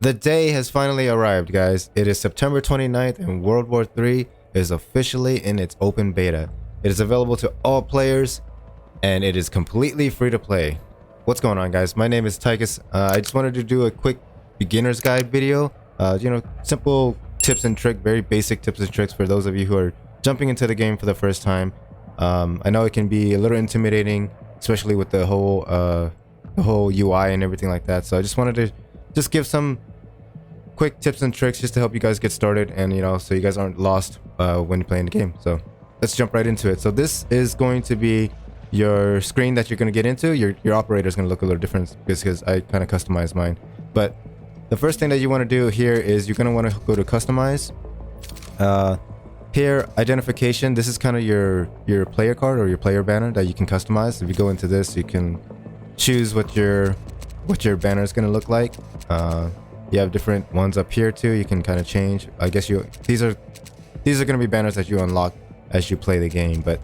The day has finally arrived, guys. It is September 29th and World War III is officially in its open beta. It is available to all players and it is completely free to play. What's going on, guys? My name is Tychus. I just wanted to do a quick beginner's guide video. Simple tips and tricks, very basic tips and tricks for those of you who are jumping into the game for the first time. I know it can be a little intimidating, especially with the whole UI and everything like that. So I just wanted to just give some quick tips and tricks just to help you guys get started, and so you guys aren't lost when you're playing the game. So let's jump right into it. So this is going to be your screen that you're going to get into. Your operator is going to look a little different because I kind of customized mine. But the first thing that you want to do here is you're going to want to go to customize. Here, identification. This is kind of your player card or your player banner that you can customize. If you go into this, you can choose what your banner is going to look like. You have different ones up here too. You can kind of change. I guess these are going to be banners that you unlock as you play the game. But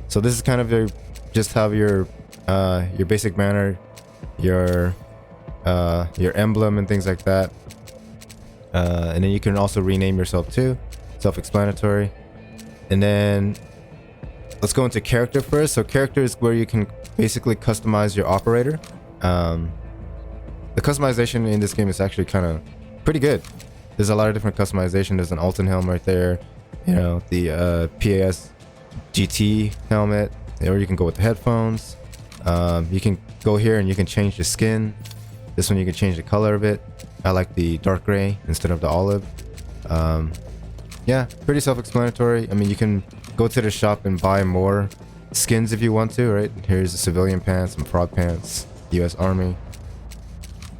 so this is kind of just have your basic banner, your emblem and things like that. And then you can also rename yourself too. Self-explanatory. And then let's go into character first. So character is where you can basically customize your operator. The customization in this game is actually kind of pretty good. There's a lot of different customization. There's an Alton helm right there, the PAS GT helmet, or you can go with the headphones. You can go here and you can change the skin. This one you can change the color of it. I like the dark gray instead of the olive. Yeah, pretty self-explanatory. I mean, you can go to the shop and buy more skins if you want to, right? Here's the civilian pants, some frog pants, US Army.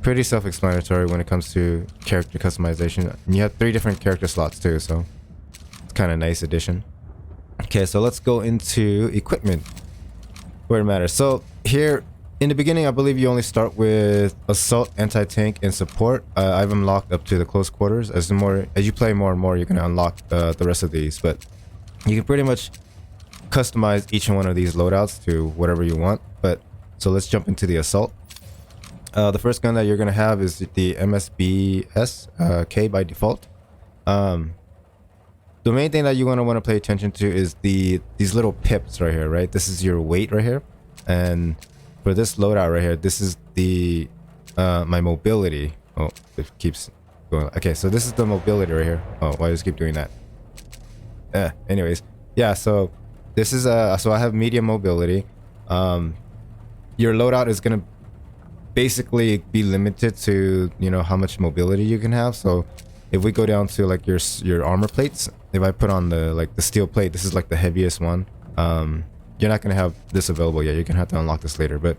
Pretty self-explanatory when it comes to character customization. And you have 3 different character slots too, so it's kind of nice addition. Okay, so let's go into equipment where it matters. So here in the beginning, I believe you only start with assault, anti-tank, and support. I've unlocked up to the close quarters. As you play more and more, you're gonna unlock the rest of these. But you can pretty much customize each one of these loadouts to whatever you want. But so let's jump into the assault. The first gun that you're gonna have is the MSBS K by default. The main thing that you want to pay attention to is these little pips right here, right? This is your weight right here, and for this loadout right here, this is the my mobility. Oh, it keeps going. Okay, so this is the mobility right here. Oh, why does it keep doing that? Anyways, yeah. So this is so I have medium mobility. Your loadout is gonna basically be limited to how much mobility you can have. So if we go down to like your armor plates, if I put on the steel plate, this is like the heaviest one. You're not gonna have this available yet. You're gonna have to unlock this later. But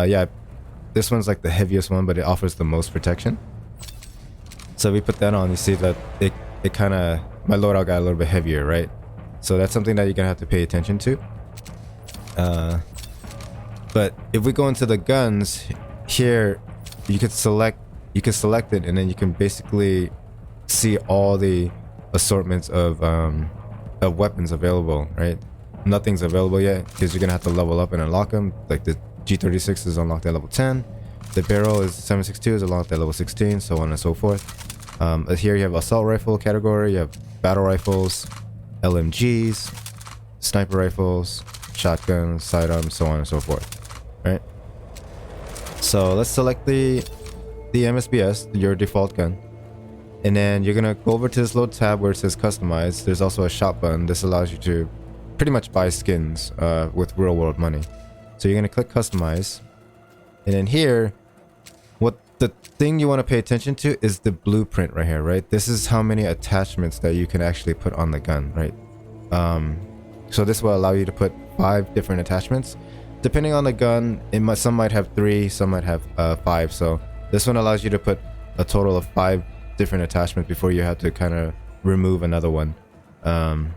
yeah, this one's like the heaviest one, but it offers the most protection. So we put that on, you see that it kind of, my loadout got a little bit heavier, right? So that's something that you're gonna have to pay attention to. But if we go into the guns here, you can select it, and then you can basically see all the assortments of weapons available, right? Nothing's available yet because you're gonna have to level up and unlock them. Like the G36 is unlocked at level 10, the barrel is 7.62 is unlocked at level 16, so on and so forth. Here you have assault rifle category, you have battle rifles, LMGs, sniper rifles, shotguns, sidearms, so on and so forth, right? So let's select the MSBS, your default gun, and then you're gonna go over to this little tab where it says customize. There's also a shop button. This allows you to pretty much buy skins with real world money. So you're gonna click customize, and then here, what the thing you want to pay attention to is the blueprint right here, right? This is how many attachments that you can actually put on the gun, right? So this will allow you to put 5 different attachments. Depending on the gun, some might have 3, some might have 5. So this one allows you to put a total of 5 different attachments before you have to kind of remove another one. You're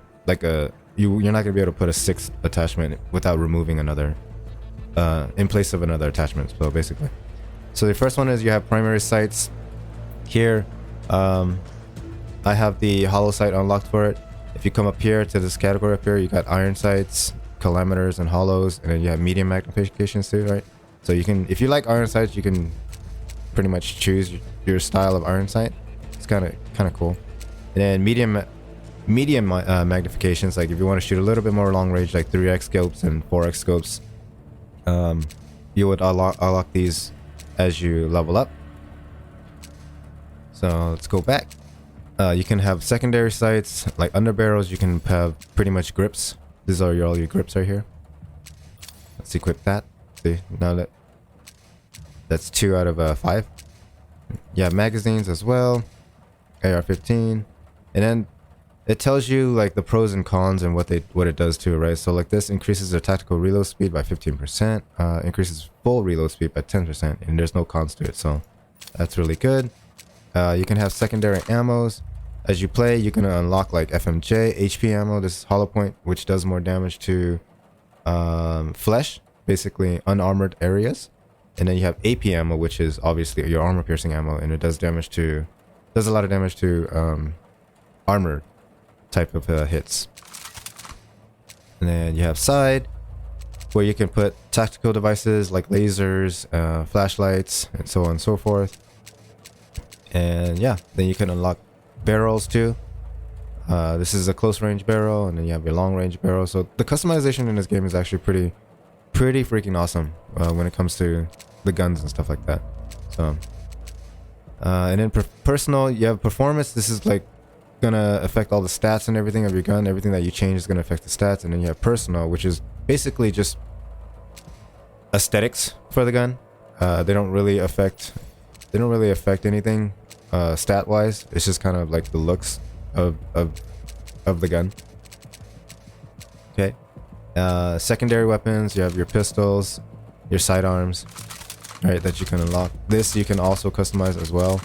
not gonna be able to put a 6th attachment without removing another in place of another attachment. So basically, so the first one is you have primary sights. Here, I have the hollow sight unlocked for it. If you come up here to this category up here, you got iron sights, kilometers, and hollows, and then you have medium magnifications too, right? So you can, if you like iron sights, you can pretty much choose your style of iron sight. It's kind of cool. And then medium magnifications, like if you want to shoot a little bit more long range, like 3x scopes and 4x scopes, you would unlock these as you level up. So let's go back. You can have secondary sights like under barrels. You can have pretty much grips. These are all your grips right here. Let's equip that. See, now that's 2 out of 5. You have magazines as well, AR-15, and then it tells you like the pros and cons and what it does too, right? So like this increases their tactical reload speed by 15%, increases full reload speed by 10%, and there's no cons to it, so that's really good. You can have secondary ammos. As you play, you can unlock like FMJ, HP ammo. This is hollow point, which does more damage to flesh, basically unarmored areas. And then you have AP ammo, which is obviously your armor piercing ammo, and it does a lot of damage to armor type of hits. And then you have side, where you can put tactical devices like lasers, flashlights, and so on and so forth. And yeah, then you can unlock barrels too. This is a close range barrel, and then you have your long range barrel. So the customization in this game is actually pretty freaking awesome when it comes to the guns and stuff like that. So and then personal, you have performance. This is like gonna affect all the stats and everything of your gun. Everything that you change is gonna affect the stats. And then you have personal, which is basically just aesthetics for the gun. They don't really affect anything stat wise. It's just kind of like the looks of the gun. Okay. Secondary weapons, you have your pistols, your sidearms, right, that you can unlock. This you can also customize as well.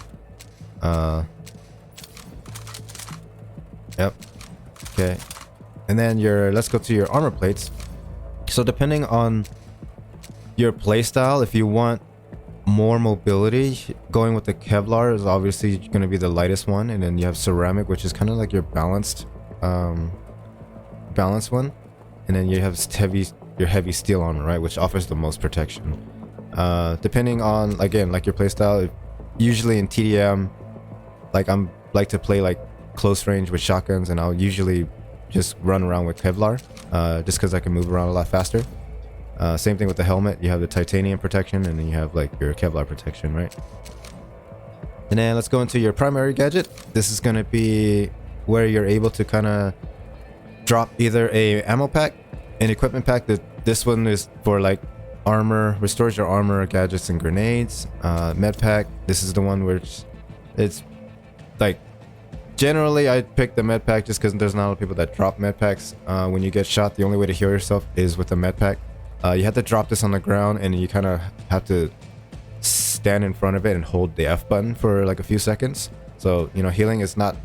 Yep. Okay. And then let's go to your armor plates. So depending on your playstyle, if you want more mobility, going with the Kevlar is obviously going to be the lightest one, and then you have ceramic, which is kind of like your balanced one, and then you have your heavy steel armor, right, which offers the most protection. Depending on, again, like your playstyle, usually in TDM, like like to play like close range with shotguns, and I'll usually just run around with Kevlar, just because I can move around a lot faster. Same thing with the helmet. You have the titanium protection, and then you have like your Kevlar protection, right? And then let's go into your primary gadget. This is going to be where you're able to kind of drop either a ammo pack, an equipment pack. This one is for like armor, restores your armor, gadgets, and grenades. Med pack. This is the one which it's like, generally I pick the med pack just because there's not a lot of people that drop med packs. When you get shot, the only way to heal yourself is with the med pack. You have to drop this on the ground, and you kind of have to stand in front of it and hold the F button for like a few seconds. So, you know, healing is not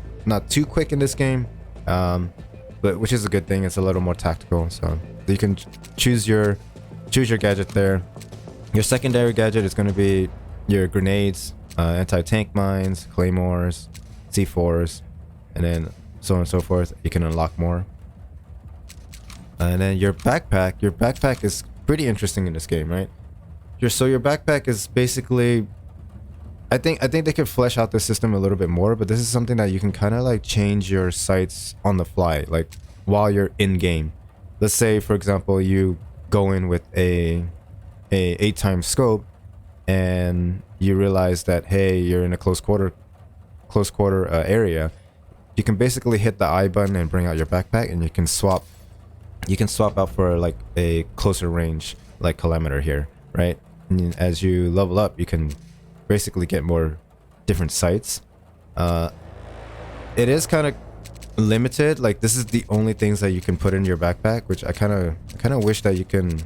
too quick in this game, but which is a good thing. It's a little more tactical. So you can choose your gadget there. Your secondary gadget is going to be your grenades, anti-tank mines, claymores, C4s, and then so on and so forth. You can unlock more. And then your backpack is pretty interesting in this game, right? So your backpack is basically, I think they could flesh out the system a little bit more, but this is something that you can kind of like change your sights on the fly, like while you're in game. Let's say, for example, you go in with a 8x scope, and you realize that, hey, you're in a close quarter area. You can basically hit the I button and bring out your backpack, and you can swap out for like a closer range, like kilometer here, right? And as you level up, you can basically get more different sights. It is kind of limited. Like, this is the only things that you can put in your backpack, which I kind of wish that you can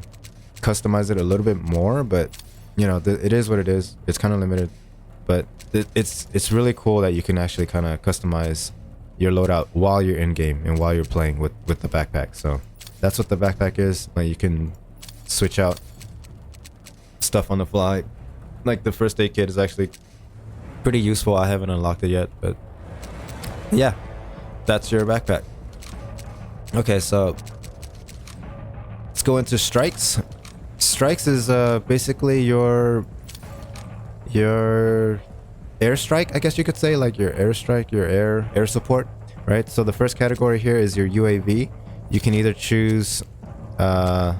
customize it a little bit more, but you know, it is what it is. It's kind of limited, but it's really cool that you can actually kind of customize your loadout while you're in game and while you're playing with the backpack. So that's what the backpack is. Like, you can switch out stuff on the fly. Like, the first aid kit is actually pretty useful. I haven't unlocked it yet, but yeah, that's your backpack. Okay, so let's go into strikes. Strikes is basically your airstrike, I guess you could say, like your airstrike, your air support, right? So the first category here is your UAV. You can either choose either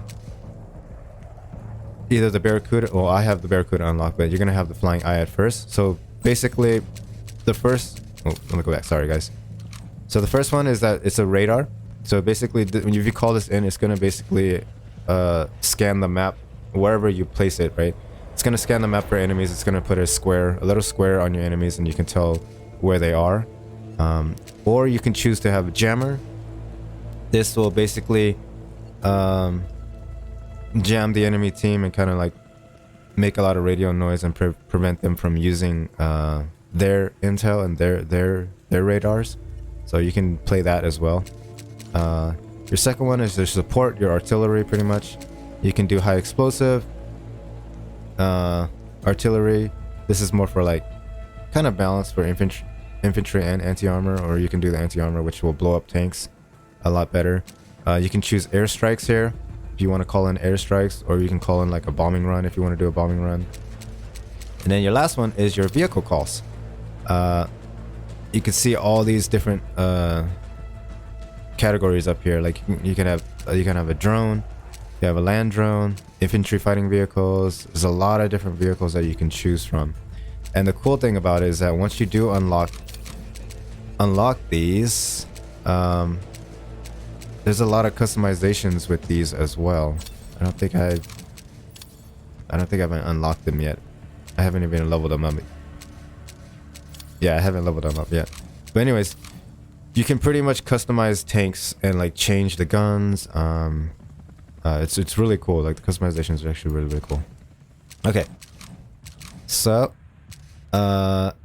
the Barracuda. Well, I have the Barracuda unlocked, but you're gonna have the Flying Eye at first. So basically, the first. Oh, let me go back. Sorry, guys. So the first one is that it's a radar. So basically, when you call this in, it's gonna basically scan the map wherever you place it, right? It's gonna scan the map for enemies. It's gonna put a little square on your enemies, and you can tell where they are. Or you can choose to have a jammer. This will basically jam the enemy team and kind of like make a lot of radio noise and prevent them from using their intel and their radars. So you can play that as well. Your second one is to support your artillery, pretty much. You can do high explosive artillery. This is more for like kind of balanced for infantry and anti-armor, or you can do the anti-armor, which will blow up tanks a lot better. You can choose airstrikes here if you want to call in airstrikes, or you can call in like a bombing run if you want to do a bombing run. And then your last one is your vehicle calls. You can see all these different categories up here. Like you can have a drone, you have a land drone, infantry fighting vehicles. There's a lot of different vehicles that you can choose from. And the cool thing about it is that once you do unlock these, there's a lot of customizations with these as well. I don't think I've unlocked them yet. I haven't even leveled them up. Yeah, I haven't leveled them up yet. But anyways, you can pretty much customize tanks and like change the guns. It's really cool. Like the customizations are actually really, really cool. Okay. So,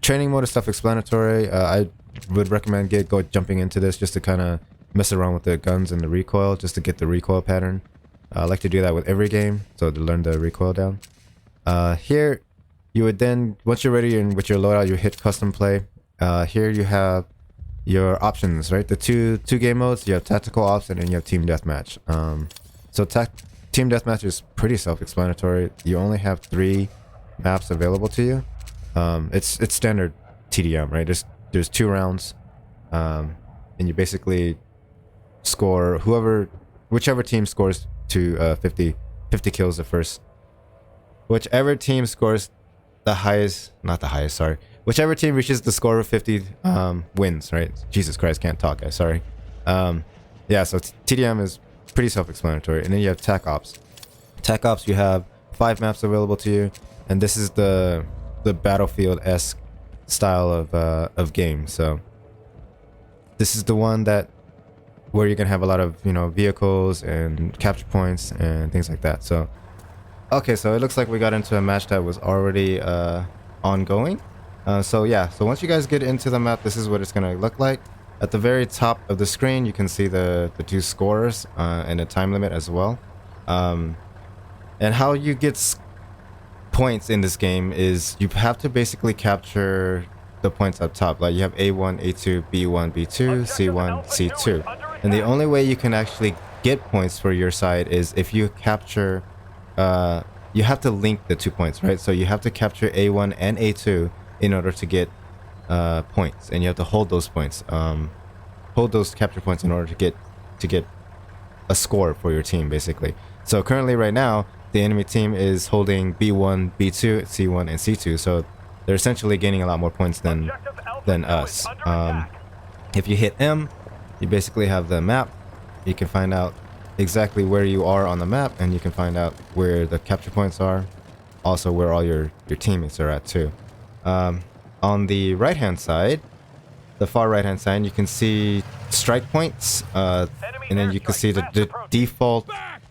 training mode is self-explanatory. I would recommend jumping into this just to kind of mess around with the guns and the recoil, just to get the recoil pattern. I like to do that with every game, so to learn the recoil down. Here, you would then, once you're ready and with your loadout, you hit custom play. Here you have your options, right? The two game modes. You have tactical ops and then you have team deathmatch. So team deathmatch is pretty self-explanatory. You only have 3 maps available to you. It's standard TDM, right? There's 2 rounds, and you basically score whichever team scores to 50 kills the first. Whichever team scores the highest, not the highest, sorry. Whichever team reaches the score of 50 wins, right? Jesus Christ, can't talk, guys, sorry. Yeah, so TDM is pretty self-explanatory. And then you have TAC Ops. TAC Ops, you have 5 maps available to you, and this is the Battlefield-esque style of game. So this is the one where you can have a lot of, vehicles and capture points and things like that. So okay, so it looks like we got into a match that was already ongoing. So yeah, so once you guys get into the map, this is what it's gonna look like. At the very top of the screen, you can see the 2 scores and a time limit as well. And how you get points in this game is you have to basically capture the points up top. Like you have A1, A2, B1, B2, C1, C2. And the only way you can actually get points for your side is if you capture, you have to link the 2 points, right? So you have to capture A1 and A2 in order to get points, and you have to hold those points, hold those capture points in order to get a score for your team, basically. So currently, right now, the enemy team is holding B1, B2, C1, and C2. So they're essentially gaining a lot more points than us. If you hit M, you basically have the map. You can find out exactly where you are on the map, and you can find out where the capture points are, also where all your teammates are at too. On the right hand side, the far right hand side, you can see strike points, and then you can see the default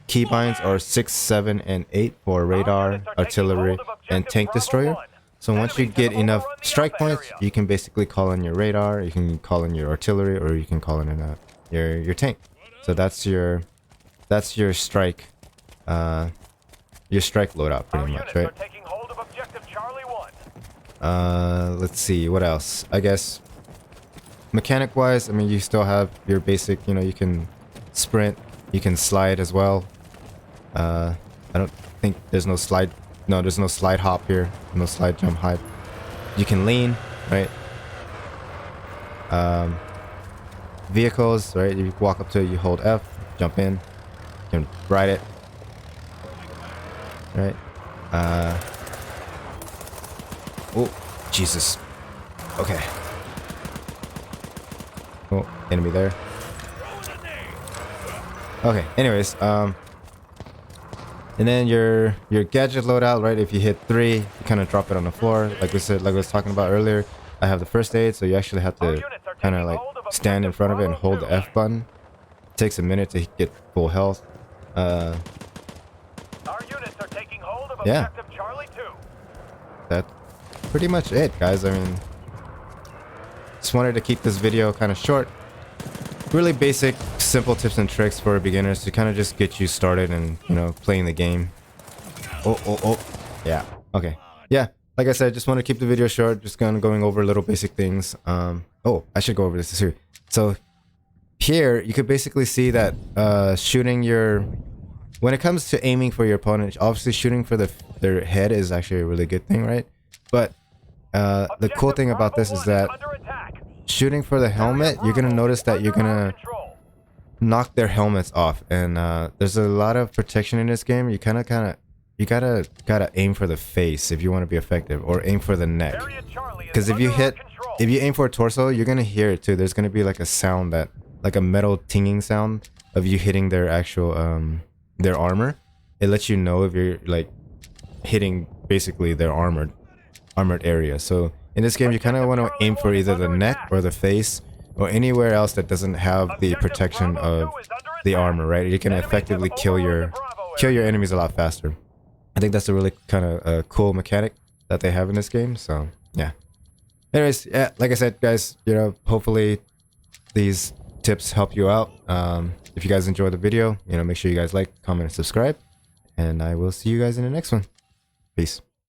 keybinds are 6, 7, and 8 for radar, artillery, and tank destroyer. So once you get enough strike points, you can basically call in your radar, you can call in your artillery, or you can call in your tank. So that's your strike loadout, pretty much, right? Let's see, what else? I guess mechanic wise, I mean, you still have your basic, you can sprint, you can slide as well. I don't think there's no slide. No, there's no slide hop here. No slide jump hop. You can lean, right? Vehicles, right? You walk up to it, you hold F, jump in, you can ride it, right? Oh, Jesus. Okay. Oh, enemy there. Okay, anyways, and then your gadget loadout, right? If you hit 3, you kind of drop it on the floor. Like we said, like I was talking about earlier, I have the first aid, so you actually have to kind of like stand in front of it and hold the F button. It takes a minute to get full health. Our units are taking hold of Yeah. objective Charlie 2. That's pretty much it, guys. I mean, just wanted to keep this video kind of short. Really basic, simple tips and tricks for beginners to kind of just get you started and, you know, playing the game. Oh. Yeah. Okay. Yeah. Like I said, just want to keep the video short. Just kind of going over little basic things. Oh, I should go over this too. So here you could basically see that shooting your, when it comes to aiming for your opponent, obviously shooting for their head is actually a really good thing, right? But the cool thing about this is that shooting for the helmet, you're gonna notice that you're gonna knock their helmets off, and there's a lot of protection in this game. You you gotta aim for the face if you want to be effective, or aim for the neck. Because if you aim for a torso, you're gonna hear it too. There's gonna be like a sound that, like a metal tinging sound of you hitting their actual their armor. It lets you know if you're like hitting basically their armored area. So in this game, you kind of want to aim for either the neck or the face or anywhere else that doesn't have the protection of the armor, right? You can effectively kill your enemies a lot faster. I think that's a really kind of cool mechanic that they have in this game. So yeah. Anyways, yeah, like I said, guys, you know, hopefully these tips help you out. If you guys enjoyed the video, you know, make sure you guys like, comment, and subscribe, and I will see you guys in the next one. Peace.